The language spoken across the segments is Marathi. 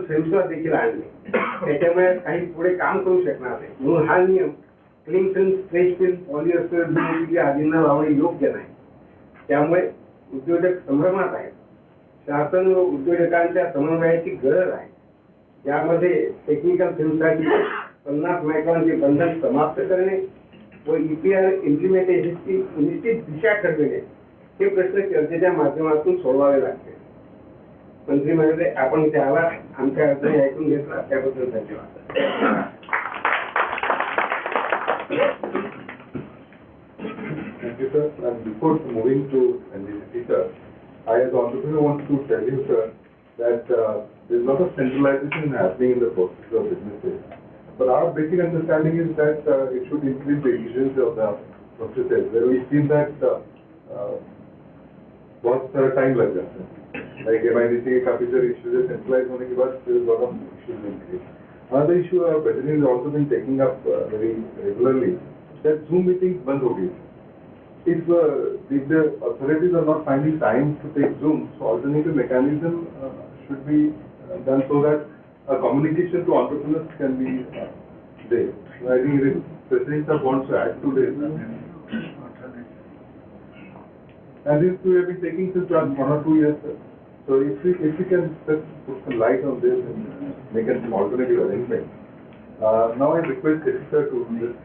सेन्सर देखील आणले, त्याच्यामुळे काही पुढे काम करू शकणार नाही. म्हणून हा नियम clean film, stretch film, polyester, BMA आदींना लावणे योग्य नाही. त्यामुळे उद्योजक संभ्रमात आहेत. शासन व उद्योजकांच्या समन्वयाची गरज आहे. यामध्ये टेक्निकल फिल्मसाठी 50 मायक्रॉनचे बंधन समाप्त करणे व EPR इम्प्लिमेंटेशनची निश्चित दिशा ठरविणे हे प्रश्न चर्चेच्या माध्यमातून सोडवावे लागते. मंत्री महोदय, आपण इथे आला, आमच्या अडचणी ऐकून घेतला, त्याबद्दल धन्यवाद. Thank you, sir. And before moving to felicity, sir, I as entrepreneur want to tell you, sir, that there's a lot of centralization happening in the process of businesses. But our basic understanding is that it should increase the efficiency of the processes. Where we feel that बहुत सारा time लग जाता है. Like MIDC के काफी सारे issues centralized होने के बाद there is a lot of issues increase. Another issue our president has also been taking up very regularly, that Zoom meetings बंद हो गई. If the authorities are not finding time to take Zoom, so alternative mechanism should be done so that communication to entrepreneurs can be there. So I think the president wants to add to this. And this we have been taking since last 1 or 2 years, sir. So if we can just put some light on this and make an alternative arrangement. Now I request Minister to do this.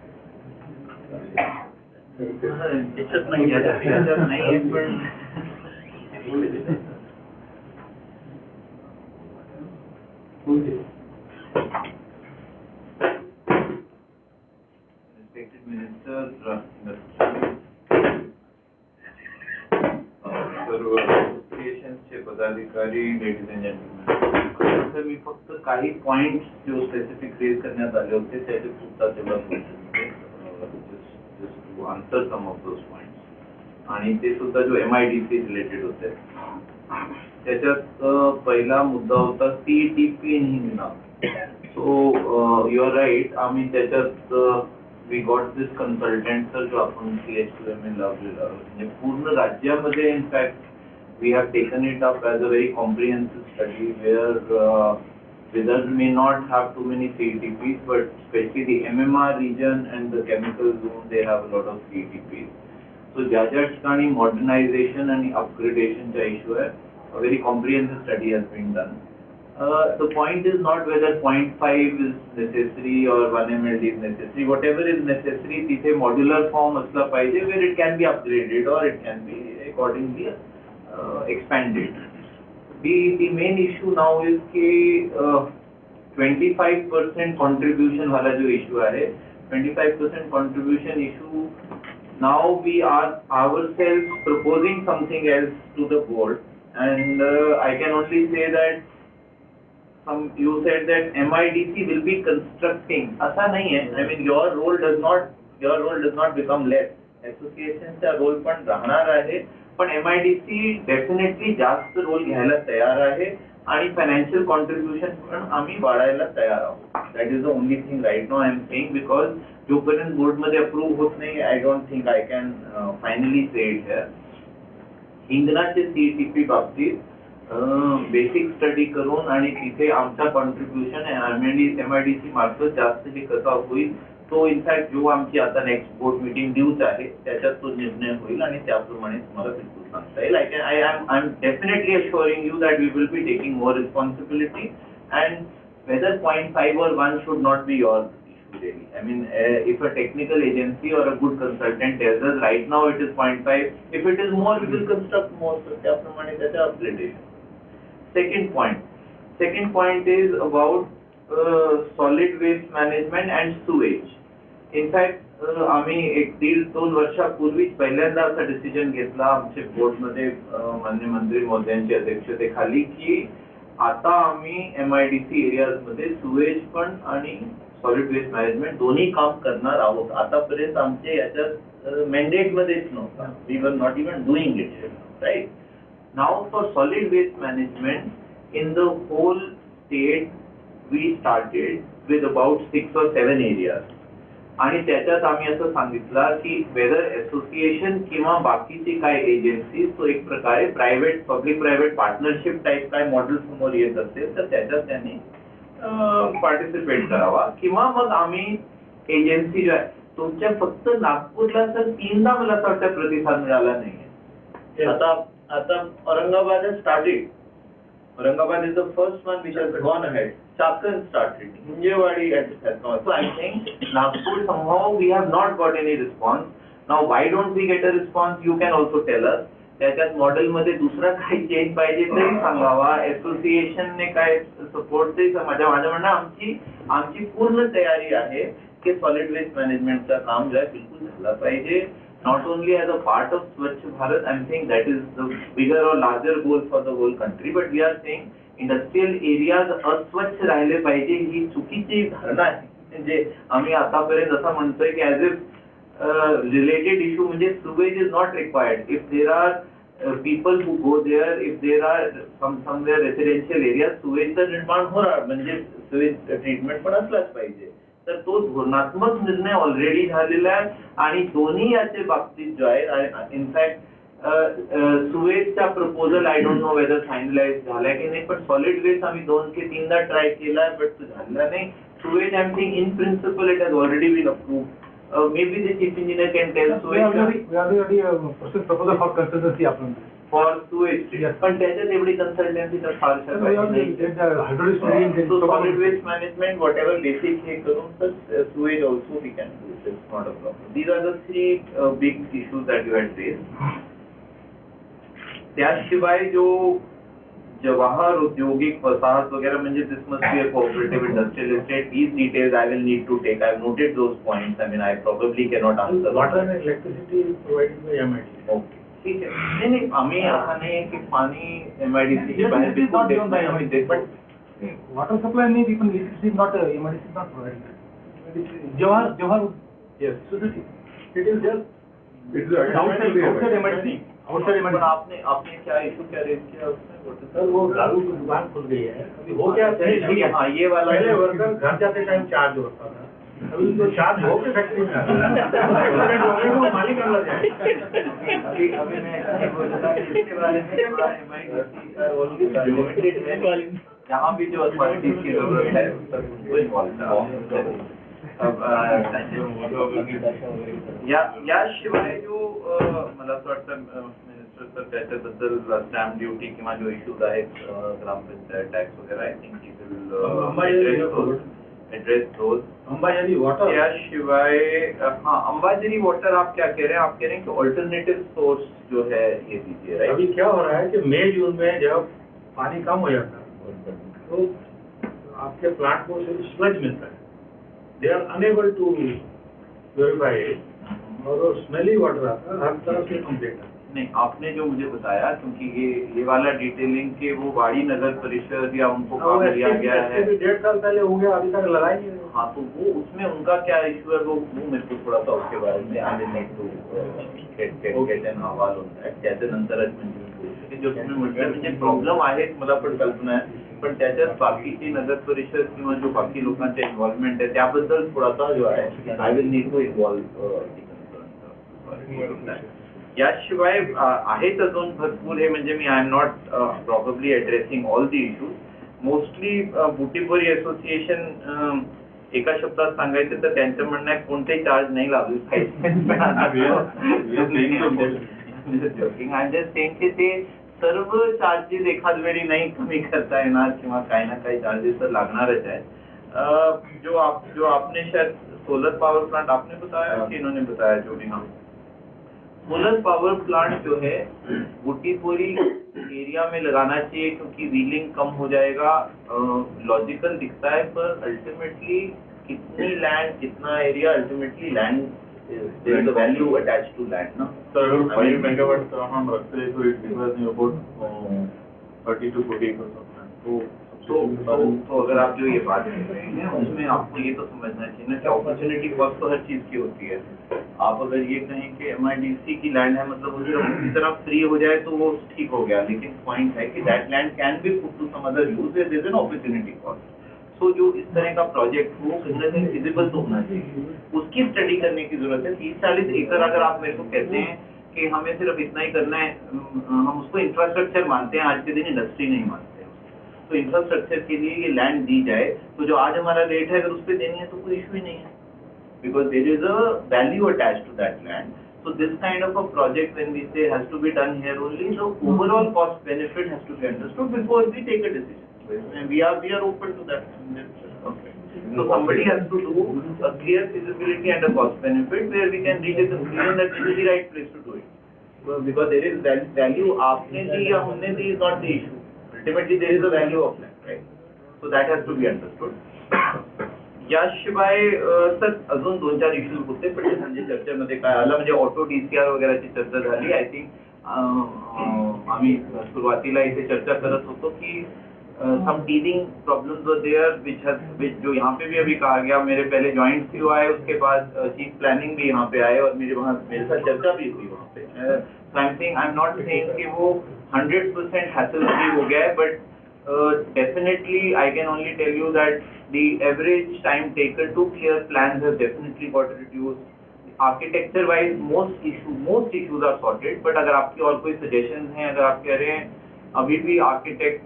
त्याच्यात नाही आहे पण Respected Minister, सर्व असोसिएशनचे पदाधिकारी, लेडीज अँड जेंटलमॅन, मी फक्त काही पॉइंट्स जो स्पेसिफिक रेज करण्यात आले होते त्याचे सुद्धा तेवढा to answer some of those points. आणि ते सुद्धा जो MIDC रिलेटेड होते त्याच्यात पहिला मुद्दा होता CTP नाव. सो यू आर राईट, आम्ही त्याच्यात वी गॉट दिस कन्सल्टंट जो आपण CH2MA लावलेला, म्हणजे पूर्ण राज्यामध्ये in fact we have taken it up as a very comprehensive study where Wizards may not have too many CTPs, but especially the MMR region and the chemical zone, they have a lot of CTPs. So, ज्या ठिकाणी modernization and upgradation चा issue है, a very comprehensive study has been done. The point is not whether 0.5 is necessary or 1 mld is necessary. Whatever is necessary, तिथे modular form असला पाहिजे where it can be upgraded or it can be accordingly expanded. The main issue now is कि 25% contribution वाला जो issue है, 25% contribution issue. Now we are ourselves proposing something else to the board, and I can only say that you said that MIDC will be constructing. ऐसा नहीं है. I mean your role does not become less. Association चा role पण राहणार आहे. पण MIDC डेफिनेटली जास्त रोल घ्यायला तयार आहे आणि फायनान्शियल कॉन्ट्रीब्युशन पण आम्ही वाढायला तयार आहोत. That is the only thing right now I am saying, because जोपर्यंत बोर्ड मध्ये अप्रूव्ह होत नाही, I don't think I can finally say it here. हिंगणाचे CTP बाबतीत बेसिक स्टडी करून आणि तिथे आमचा कॉन्ट्रीब्युशन MIDC मार्फत जास्त हे कसा होईल तो इनफॅक्ट जो आमची आता नेक्स्ट बोर्ड मीटिंग ड्यूच आहे त्याच्यात तो निर्णय होईल आणि त्याप्रमाणे तुम्हाला बिलकुल सांगता येईल. I am definitely assuring you that we will be taking more responsibility, and whether 0.5 or 1 should not be your issue really. I mean if a technical agency or a good consultant tells us right now it is 0.5, if it is more we will construct more, so त्याप्रमाणे त्याचा upgradation. Second point is about solid waste management and sewage. In fact आम्ही 1-1.5-2 वर्षापूर्वीच पहिल्यांदा असा डिसिजन घेतला आमच्या बोर्डमध्ये माननीय मंत्री महोदयांच्या अध्यक्षतेखाली की आता आम्ही MIDC एरियाज मध्ये सुवेज पण आणि सॉलिड वेस्ट मॅनेजमेंट दोन्ही काम करणार आहोत. आतापर्यंत आमचे याच्यात मॅन्डेट मध्येच नव्हता. We were not even doing it, right. Now for solid waste management in the whole state we started with about 6 or 7 areas. आणि त्याच्यात आम्ही असं सांगितलं की वेदर असोसिएशन किंवा बाकीची काय एजन्सी तो एक प्रकारे private public private partnership type काय मॉडेल समोर येत असेल तर त्याच्यात त्यांनी पार्टिसिपेट करावा किंवा मग आम्ही एजन्सी जो आहे तुमच्या फक्त नागपूरला तर 3दा मला असं वाटतं प्रतिसाद मिळाला नाहीये. आता Aurangabad has started. Aurangabad is the first one which has gone ahead. Chakan started. Hinjewadi has gone. So I think Nagpur somehow we have not got any response. Now why don't we get a response? You can also tell us. त्याच्यात मॉडेल मध्ये दुसरा काही चेंज पाहिजे तरी सांगावा. असोसिएशनने काय सपोर्ट ते माझ्या म्हणणं आमची पूर्ण तयारी आहे की सॉलिड वेस्ट मॅनेजमेंटचं काम जे आहे बिलकुल झालं पाहिजे. Not only as a part of Swachh Bharat, I'm saying that is the bigger or larger goal for the whole country, but we are saying industrial areas अस्वच्छ राहिले पाहिजे ही चुकीची धारणा आहे. म्हणजे आम्ही आतापर्यंत असं म्हणतोय की ऍज इफ रिलेटेड इश्यू म्हणजे sewage is not required. If there are people who go there, if there are somewhere residential areas, sewage तर निर्माण होणार म्हणजे sewage treatment पण असलाच पाहिजे. तर तो धोरणात्मक निर्णय ऑलरेडी झालेला आहे आणि दोन्ही याचे बाबतीत जो आहे इनफॅक्ट सुवेजचा proposal I don't know whether finalize झालाय की नाही पण सॉलिड वेस्ट आम्ही 2 ते 3दा ट्राय केलाय बट तो झाला नाही. Sewage I am think in principle it has already been approved. Maybe the chief engineer can tell sewage. We already process proposal for consultancy आपण for sewage. पण त्याच्यात एवढी consultancy तर फारशा पाहिजे. So solid waste management, whatever basic हे करून तर sewage also we can do. It's not a problem. These are the 3 big issues that you had raised. त्याशिवाय जो जवाहर औद्योगिक वसाहत वगैरह म्हणजे this must be a cooperative industrial estate. These details I will need to take. I have noted those points. I mean, I probably cannot answer. Water and electricity is provided by MIT. Okay. ठीक आहे. नाही आम्ही असं नाही की पाणी MIDC ची बाहेर बिलकुल देत नाही. आम्ही देतो. Water supply may be, but electricity is not MIDC is not provided. Jawahar. Yes. So it is just. It's outside MIDC. Outside MIDC. पण आपने क्या इशू क्या रेज किया उसमें? सर वो दारू की दुकान खुल गई है. अभी हो क्या है? हाँ ये वाला पहले वर्कर घर जाते टाइम चार्ज होता था. अभी तो चार्ज हो के फैक्ट्री में आता है. मालिक अलग है. अभी मैं बोल रहा कि इसके बारे में थोड़ा MIDC लिमिटेड है. जहाँ भी जो अथॉरिटीज की जरूरत है उनको इन्वॉल्व करा. याशिवाय जो मला असं वाटतं मिनिस्टर सर त्याच्याबद्दल स्टॅम्प ड्युटी किंवा जो इश्यूज आहेत ग्रामपंचायत टॅक्स वगैरे I think he will address those. Ambazari water. याशिवाय हाँ अंबाझरी वाटर आप क्या कह रहे हैं? आप कह रहे हैं कि ऑल्टरनेटिव सोर्स जो है ये दीजिए राइट. अभी क्या हो रहा है कि मई जून में जब पानी कम हो जाता है तो आपके प्लांट को स्लज मिलता है. They are unable to verify it. और वो स्मेली वाटर आता है हर तरह से कंप्लीट है. नहीं आपने जो मुझे बताया क्योंकि ये वाला डिटेलिंग के वो वाड़ी नगर परिषद या उनको काम दिया गया है 1.5 साल पहले हो गया अभी तक लगाई नहीं. हाँ तो वो उसमें उनका क्या इशू है वो मेरे को थोड़ा सा उसके बारे में आगे नेक्स्ट टू गेट एन अहवाल होता है त्याच्यानंतरच म्हणजे जो तुम्ही म्हटलं म्हणजे प्रॉब्लेम आहे मला पण कल्पना आहे पण त्याच्यात बाकीची नगर परिषद किंवा जो बाकी लोकांचे इन्व्हॉल्वमेंट आहे त्याबद्दल थोडासा जो आहे I will need to involve. याशिवाय आहेत अजून भरपूर हे म्हणजे मी I am not probably addressing all the issues. Mostly Butibori association एका शब्दात सांगायचं तर त्यांचं म्हणणं आहे कोणतेही चार्ज नाही लावले पाहिजे. आय जस्ट थिंक की ते सर्व चार्जेस एखाद वेळी नाही कमी करता येणार किंवा काही ना काही चार्जेस तर लागणारच आहेत. जो आपने शायद सोलर पावर प्लांट आपने बताया कि इन्होंने बताया जो भी. हाँ सोलर पावर प्लांट जो है बुटीपोरी एरिया में लगाना चाहिए क्योंकि व्हीलिंग कम हो जाएगा. लॉजिकल दिखता है पर अल्टीमेटली कितनी लैंड कितना area ultimately land there is a value attached to land ना. So अगर 5 मेगावाट का हम रखते हैं तो it requires about 30 to 40 acres of land. तो अगर आप जो ये बात कर रहे हैं उसमें आपको ये तो समझना चाहिए ना कि अपॉर्चुनिटी कॉस्ट तो हर चीज की होती है. आप अगर ये कहें कि MIDC की लैंड है मतलब वो जब पूरी तरह फ्री हो जाए तो वो ठीक हो गया लेकिन पॉइंट है कि that land can be put to some other use. There is an opportunity cost. So जो इस तरह का प्रोजेक्ट हो कहीं ना कहीं फिजिबल तो होना चाहिए, उसकी स्टडी करने की जरूरत है। 30-40 एकड़ अगर आप मेरे को कहते हैं कि हमें सिर्फ इतना ही करना है, हम उसको इंफ्रास्ट्रक्चर मानते हैं, आज के दिन इंडस्ट्री नहीं मानते हैं। तो इंफ्रास्ट्रक्चर के लिए ये लैंड दी जाए, तो जो आज हमारा रेट है अगर उस पर देनी है तो कोई इशू ही नहीं है, because there is a value attached to that land. So this kind of a project, when we say has to be done here only, the overall cost benefit has to be understood before we take a decision. And we are open to that. Okay. So somebody has to do a clear feasibility and a cost benefit where we can reach a conclusion that this is the right place to do it. Because there is value, आपने दी या हमने दी is not the issue. Ultimately there is a value of land, right? So that has to be understood. याशिवाय सर अजून 2-4 इश्यूज होते, पण ते म्हणजे चर्चेमध्ये काय आलं म्हणजे ऑटो DCR वगैरेची चर्चा झाली। आय थिंक आम्ही सुरुवातीला इथे चर्चा करत होतो की some teething problems were there which जो यहाँ पे भी अभी कहा गया, मेरे पहले जॉइंट सीओ आए, उसके बाद चीफ प्लानिंग भी यहाँ पे आए और मेरे साथ चर्चा भी हुई वहाँ पे। So I'm saying, I'm not saying कि वो 100% hassle free हो गया है, but definitely I can only tell you that the average time taken to clear plans has definitely got reduced. Architecture wise most issues are sorted, but अगर आपकी और कोई suggestions हैं, अगर आप कह रहे हैं अभी भी architect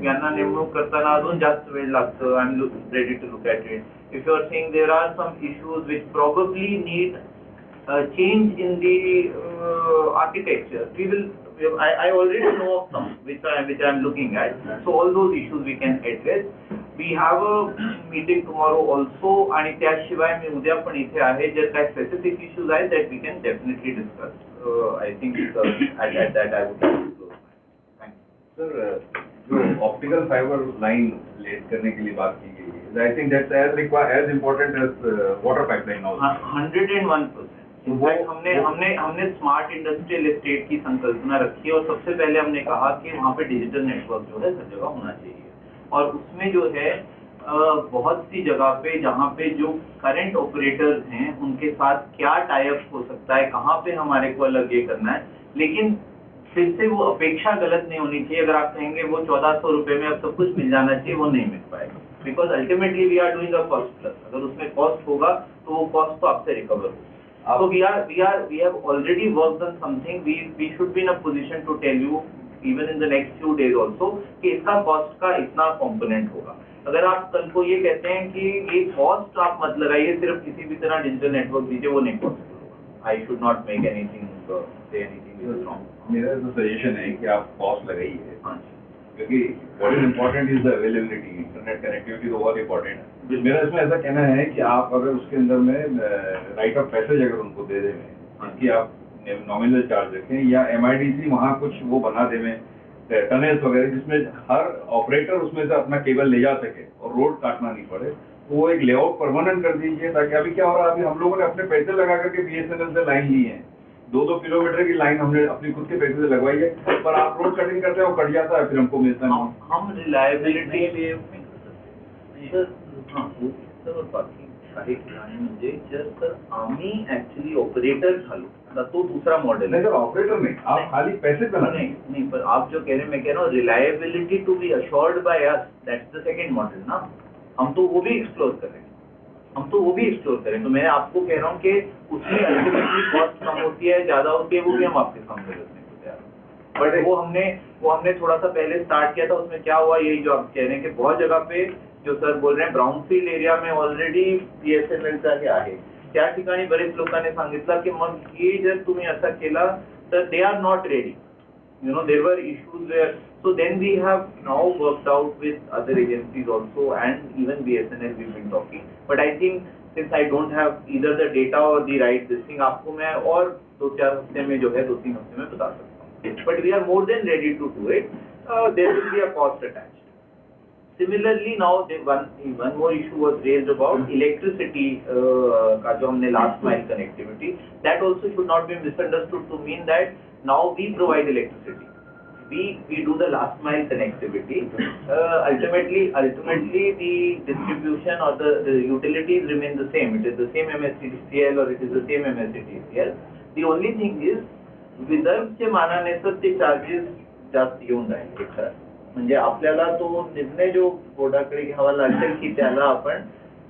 यांना नेमणूक करताना अजून जास्त वेळ लागतो, I'm ready to look at it. If you are saying there are some issues which probably need change in the architecture, I already know of some which I am looking at. So all those issues we can address. We have a meeting tomorrow also, आणि त्याशिवाय मी उद्या पण इथे आहे, जर काही specific issues आहेत that we can definitely discuss. I think at that I would like to close. Thank you. Sir, जो optical fiber line laid करने के लिए बात की गई है, I think that's as important as water pipeline now. 101%. हमने स्मार्ट इंडस्ट्रियल एस्टेट की संकल्पना रखी और सबसे पहले हमने कहा कि वहाँ पे डिजिटल नेटवर्क जो है सब जगह होना चाहिए, और उसमें जो है बहुत सी जगह पे जहाँ पे जो करंट ऑपरेटर्स हैं उनके साथ क्या टाई अप हो सकता है, कहाँ पे हमारे को अलग ये करना है, लेकिन फिर से वो अपेक्षा गलत नहीं होनी चाहिए। अगर आप कहेंगे वो 1400 रुपए में अब सब कुछ मिल जाना चाहिए, वो नहीं मिल पाएगा, because ultimately we are doing a cost plus. अगर उसमें कॉस्ट होगा तो वो कॉस्ट तो आपसे रिकवर होगा। So we have already worked on something. We should be in a position to tell you even in the next few days also कि इसका कॉस्ट का इतना कंपोनेंट होगा। अगर आप कल को ये कहते हैं कि ये कॉस्ट आप मत लगाइए, सिर्फ किसी भी तरह डिजिटल नेटवर्क दीजिए, वो नहीं पॉसिबल होगा। I should not make anything say anything is wrong. मेरा तो सजेशन है कि आप कॉस्ट लगाइए, क्योंकि what is important is the availability, internet connectivity तो बहुत इंपॉर्टेंट है। मेरा इसमें ऐसा कहना है कि आप अगर उसके अंदर में राइट ऑफ पैसेज अगर उनको दे दें, कि आप नॉमिनल चार्ज रखें, या MIDC वहाँ कुछ वो बना दें टनल्स वगैरह, जिसमें हर ऑपरेटर उसमें से अपना केबल ले जा सके और रोड काटना नहीं पड़े, तो वो एक लेआउट परमानेंट कर दीजिए। ताकि अभी क्या हो रहा है, अभी हम लोगों ने अपने पैसे लगा करके BSNL से लाइन ली है, 2-2 किलोमीटर की लाइन हमने अपनी खुद के पैसे से लगवाई है, पर आप रोड कटिंग करते हो, कट जाता है, फिर हमको मिलता नहीं। हम रिलायबिलिटी बाकी काही ठिकाणी म्हणजे जर आम्ही ऍक्च्युअली ऑपरेटर झालो तो दूसरा मॉडेल नहीं सर, ऑपरेटर नहीं, आप खाली पैसे बना नहीं, पर आप जो कह रहे हैं, मैं कह रहा हूँ reliability to be assured by us, that's the second model ना। हम तो वो भी एक्सप्लोर करें, तो मैं आपको कह रहा हूँ कि उसमें अल्टीमेटली कॉस्ट कम होती है, ज्यादा होती है, वो भी हम आपके सामने रखने को तैयार हैं। बट वो हमने थोड़ा सा पहले स्टार्ट किया था, उसमें क्या हुआ, यही जो आप कह रहे हैं कि बहुत जगह पे जो सर बोल रहे हैं ब्राउनफील्ड एरिया में ऑलरेडी BSNLचा हे आहे, त्या ठिकाणी बरेच लोकांनी सांगितलं की मग हे जर तुम्ही असं केला तर they are not ready, you know, there were issues there. So then we have now worked out with other agencies also, and even BSNL we've been talking. But I think since I don't have either the data or the right this thing, आपको मैं और 2-4 हफ्ते में जो है 2-3 हफ्ते में बता सकता हूँ। But we are more than ready to do it. There will be a cost attached. Similarly, now one more issue was raised about electricity का जो हमने last mile connectivity. That also should not be misunderstood to mean that now we provide electricity. We do the last mile connectivity. Ultimately the distribution or the utilities remain the same. It is the same MSCDCL or it is the same MSCDCL. The only thing is विदर्भचे मानाने तर ते चार्जेस जास्त येऊन राहिले खरं. म्हणजे आपल्याला तो निर्णय जो बोर्डाकडे घ्यावा लागेल की त्याला आपण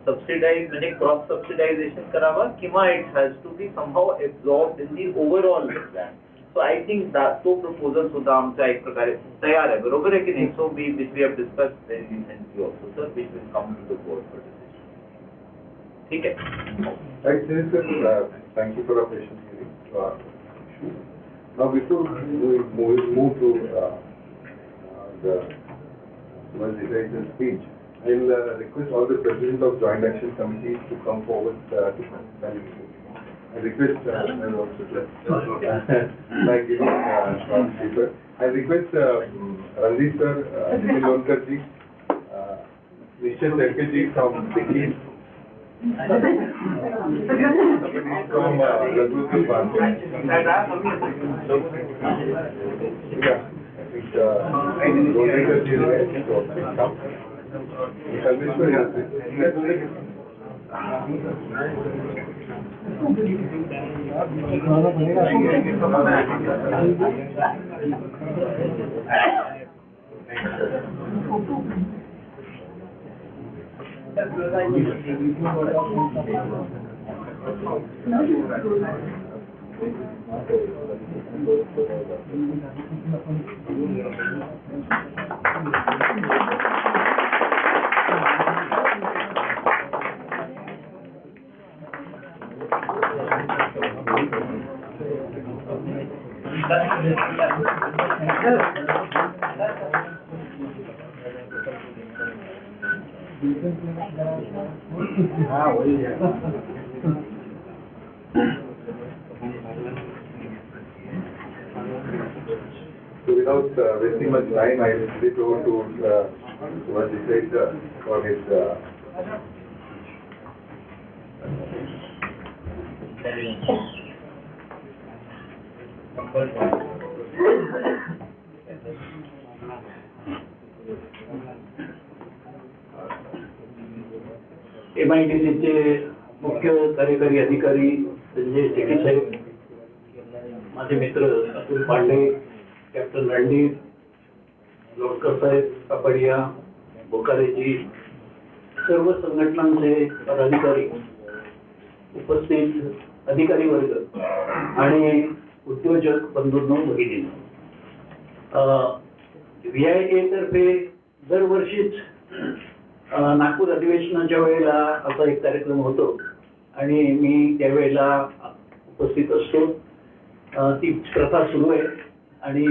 सबसिडाइज म्हणजे क्रॉप सबसिडायझेशन करावा किंवा it has to be somehow absorbed in the overall plan. So I think तो प्रपोजल सुद्धा आमच्या एक प्रकारे तयार आहे, बरोबर आहे की नाही? So we have discussed very recently also sir, which will come to the board for decision. ठीक आहे. Right, Minister, thank you for your patient hearing. Now, before we move to the legislative speech, I'll request all the presidents of Joint Action Committees to come forward to I request by giving short paper. I request Ranjit sir, Nitin Lonkar ji, Mr. Terke ji from Sikkim. Somebody from Raghunath Bhatt. Yeah, I think Rohit ji is there, so please come. Kalmeshwar has it. So without wasting much time, I will flip over to our legislator for his MIDCचे मुख्य कार्यकारी अधिकारी संजय शेट्टी साहेब, माझे मित्र अतुल पांडे, कॅप्टन रणदीप, लोटकर साहेब, कापडिया, बोकारेजी, सर्व संघटनांचे पदाधिकारी, उपस्थित अधिकारी वर्ग आणि उद्योजक बंधूंनो भगिनींनो, VIA तर्फे दरवर्षीच नागपूर अधिवेशनाच्या वेळेला असा एक कार्यक्रम होतो आणि मी त्यावेळेला उपस्थित असतो. ती प्रथा सुरू आहे आणि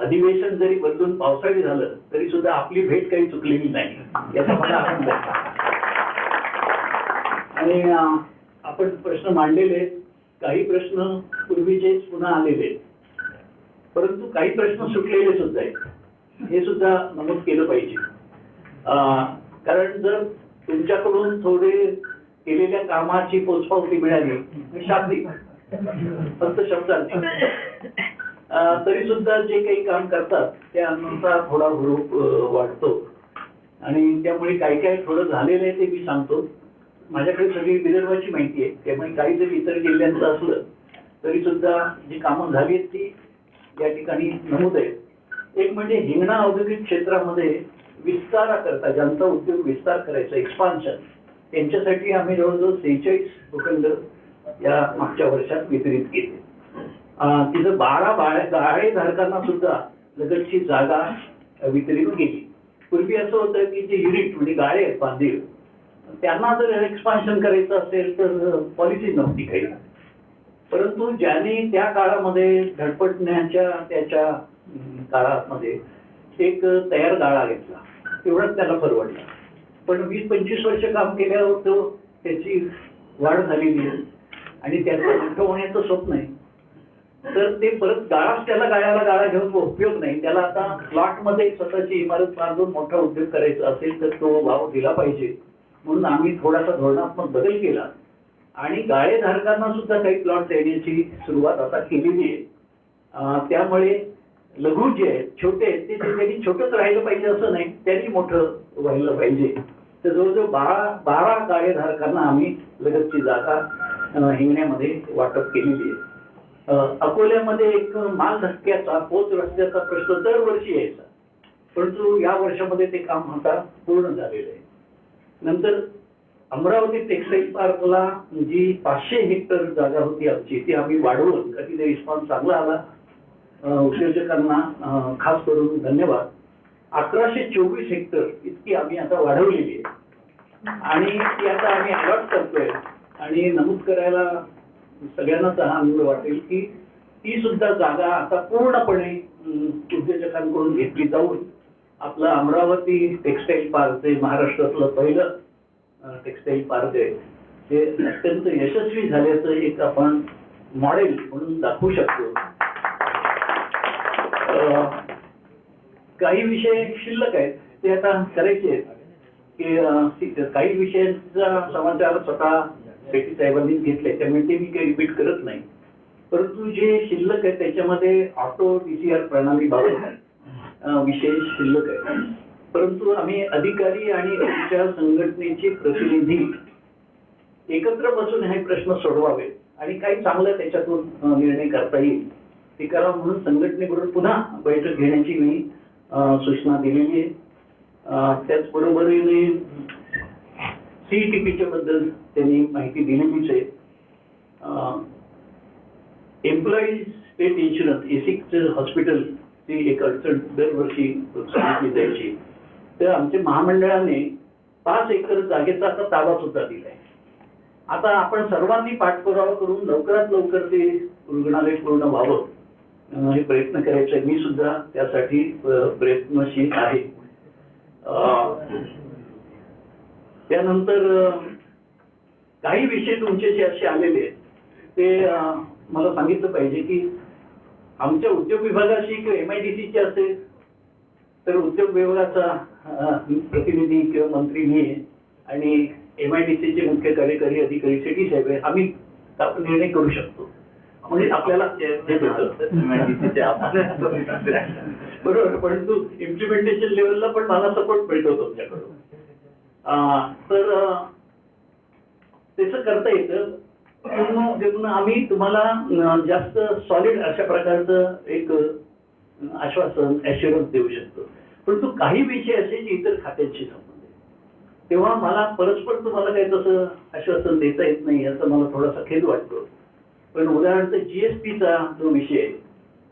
अधिवेशन जरी बदलून पावसाळी झालं तरी सुद्धा आपली भेट काही चुकलेली नाही याचा मला आनंद आहे. आणि आपण प्रश्न मांडलेले, काही प्रश्न पूर्वीचेच पुन्हा आलेले, परंतु काही प्रश्न सुटलेले सुद्धा आहेत, हे सुद्धा नमूद केलं पाहिजे. कारण जर तुमच्याकडून थोडे केलेल्या कामाची पोचपावती मिळाली, शाब्दिक फक्त शब्दांनी, तरी सुद्धा जे काही काम करतात त्यानुसार थोडा हुरूप वाटतो. आणि त्यामुळे काय काय थोडं झालेलं आहे ते मी सांगतो. माझ्याकडे सगळी विदर्भाची माहिती आहे, त्यामुळे काही जरी इतर जिल्ह्यांचं असलं तरी सुद्धा जी कामं झाली आहेत ती या ठिकाणी नमूद आहे. एक म्हणजे हिंगणा औद्योगिक क्षेत्रामध्ये विस्ताराकरता, ज्यांचा उद्योग विस्तार करायचा, एक्सपान्शन, त्यांच्यासाठी आम्ही जवळजवळ 46 भूखंड या मागच्या वर्षात वितरित केले. तिथं 12 गाळेधारकांना सुद्धा लगतची जागा वितरित केली. पूर्वी असं होतं की जे युनिट म्हणजे गाळे आहेत बांधील, त्यांना जर एक्सपान्शन करायचं असेल तर पॉलिसी नव्हती काही. परंतु ज्याने त्या काळामध्ये धडपडण्याच्या त्याच्या काळामध्ये एक तयार गाळा घेतला, तेवढाच त्याला परवडला. पण 20-25 वर्ष काम केल्यावर तो त्याची वाढ झालेली आहे आणि त्याचं मोठं होण्याचं स्वप्न आहे. तर ते परत गाळाच त्याला गाळा घेऊन उपयोग नाही. त्याला आता प्लॉटमध्ये स्वतःची इमारत बांधून मोठा उद्योग करायचा असेल तर तो भाव दिला पाहिजे. म्हणून आम्ही थोडासा धोरणात्मक बदल केला आणि गाळेधारकांना सुद्धा काही प्लॉट देण्याची सुरुवात आता केलेली आहे. त्यामुळे लघु जे आहेत, छोटे आहेत, ते त्यांनी छोटंच राहिलं पाहिजे असं नाही, त्यांनी मोठं व्हायला पाहिजे. तर जवळजवळ 12 गाळेधारकांना आम्ही लगतची जागा हिंगण्यामध्ये वाटप केलेली आहे. अकोल्यामध्ये एक माल धक्क्याचा, पोच रस्त्याचा प्रश्न दरवर्षी यायचा. परंतु या वर्षामध्ये ते काम आता पूर्ण झालेलं आहे. नंतर अमरावती टेक्सटाईल पार्कला जी 500 हेक्टर जागा होती आमची, ती आम्ही वाढवून, कधी रिस्पॉन्स चांगला आला, उद्योजकांना खास करून धन्यवाद, 1124 हेक्टर इतकी आम्ही आता वाढवलेली आहे आणि ती आता आम्ही अलॉट करतोय. आणि नमूद करायला सगळ्यांनाच आनंद वाटेल की ती सुद्धा जागा आता पूर्णपणे उद्योजकांकडून घेतली जाऊन आपलं अमरावती टेक्सटाईल पार्क, जे महाराष्ट्रातलं पहिलं टेक्सटाईल पार्क आहे, ते अत्यंत यशस्वी झाल्याचं एक आपण मॉडेल म्हणून दाखवू शकतो. काही विषय शिल्लक आहेत ते आता करायचे आहेत की काही विषयांचा समाचार स्वतः शेट्टी साहेबांनी घेतले, त्यामुळे ते मी काही रिपीट करत नाही. परंतु जे शिल्लक आहे त्याच्यामध्ये ऑटो DCR प्रणालीबाबत विषय शिल्लक आहे. परंतु आम्ही अधिकारी आणि त्यांच्या संघटनेचे प्रतिनिधी एकत्र बसून हे प्रश्न सोडवावे आणि काही चांगलं त्याच्यातून निर्णय करता येईल ते करा म्हणून संघटनेबरोबर पुन्हा बैठक घेण्याची मी सूचना दिलेली आहे. त्याचबरोबरीने CETPच्या बद्दल त्यांनी माहिती दिलेलीच आहे. एम्प्लॉईज स्टेट इन्शुरन्स एसिकचं हॉस्पिटल ती एक अडचण दरवर्षी सांगितली जायची, तर आमच्या महामंडळाने 5 एकर जागेचा आता ताबा सुद्धा दिलाय. आता आपण सर्वांनी पाठपुरावा करून लवकरात लवकर ते रुग्णालय पूर्ण व्हावं हे प्रयत्न करायचे. मी सुद्धा त्यासाठी प्रयत्नशील आहे. त्यानंतर काही विषय तुमचे जे असे आलेले आहेत ते मला सांगितलं पाहिजे की आमच्या उद्योग विभागाशी किंवा MIDCचे असेल तर उद्योग विभागाचा प्रतिनिधी किंवा मंत्री मी आहे आणि MIDCचे मुख्य कार्यकारी अधिकारी शेट्टी साहेब आहे. आम्ही निर्णय करू शकतो म्हणजे आपल्याला बरोबर. परंतु इम्प्लिमेंटेशन लेवलला पण मला सपोर्ट मिळतो तुमच्याकडून, तर त्याचं करता येतं. पुन्हा आम्ही तुम्हाला जास्त सॉलिड अशा प्रकारचं एक आश्वासन ॲश्युरन्स देऊ शकतो. परंतु काही विषय असे जे इतर खात्यांशी संबंधित आहे तेव्हा मला परस्पर तुम्हाला काही तसं आश्वासन देता येत नाही याचा मला थोडासा खेद वाटतो. पण उदाहरणार्थ GSTचा जो विषय आहे,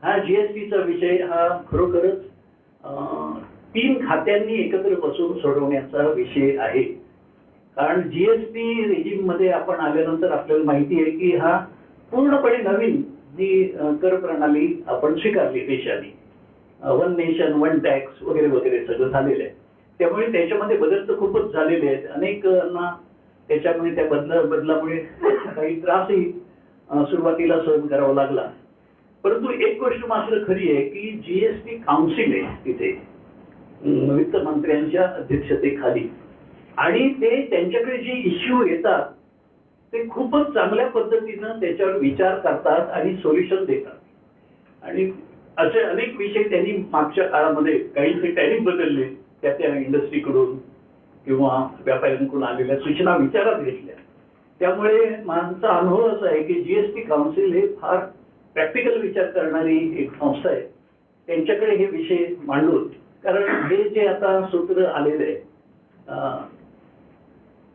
हा GSTचा विषय हा खरोखरच 3 खात्यांनी एकत्र बसून सोडवण्याचा विषय आहे. कारण GST रेजिम मध्ये आपण आल्यानंतर आपल्याला माहिती आहे की हा पूर्णपणे नवीन जी कर प्रणाली आपण स्वीकारली देशाने, 1 नेशन 1 टॅक्स वगैरे वगैरे सगळं झालेलं आहे. त्यामुळे त्याच्यामध्ये बदल तर खूपच झालेले आहेत. अनेकांना त्याच्यामुळे त्या बदलामुळे काही त्रासही सुरुवातीला सहन करावा लागला. परंतु एक गोष्ट मात्र खरी आहे की GST काउन्सिल आहे तिथे वित्त मंत्र्यांच्या अध्यक्षतेखाली आणि ते त्यांच्याकडे जे इश्यू येतात ते खूपच चांगल्या पद्धतीनं त्याच्यावर विचार करतात आणि सोल्युशन देतात. आणि असे अनेक विषय त्यांनी मागच्या काळामध्ये काही टॅरिफ बदलले त्या इंडस्ट्रीकडून किंवा व्यापाऱ्यांकडून आलेल्या सूचना विचारात घेतल्या. त्यामुळे माझा अनुभव असा आहे की GST काउन्सिल हे फार प्रॅक्टिकल विचार करणारी एक संस्था आहे. त्यांच्याकडे हे विषय मांडून, कारण हे जे आता सूत्र आलेले आहे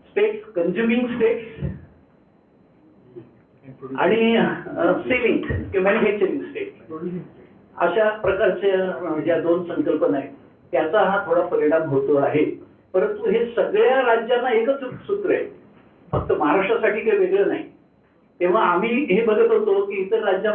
स्टेट्स, कन्झ्युमिंग स्टेट्स आणि सेलिंग किंवा मॅन्युफॅक्चरिंग स्टेट, अशा प्रकारच्या ज्या 2 संकल्पना आहेत त्याचा हा थोडा परिणाम होतो आहे. परंतु हे सगळ्या राज्यांना एकच सूत्र आहे, फक्त महाराष्ट्रासाठी काही वेगळं नाही. तेव्हा आम्ही हे बघत होतो की इतर राज्यांमध्ये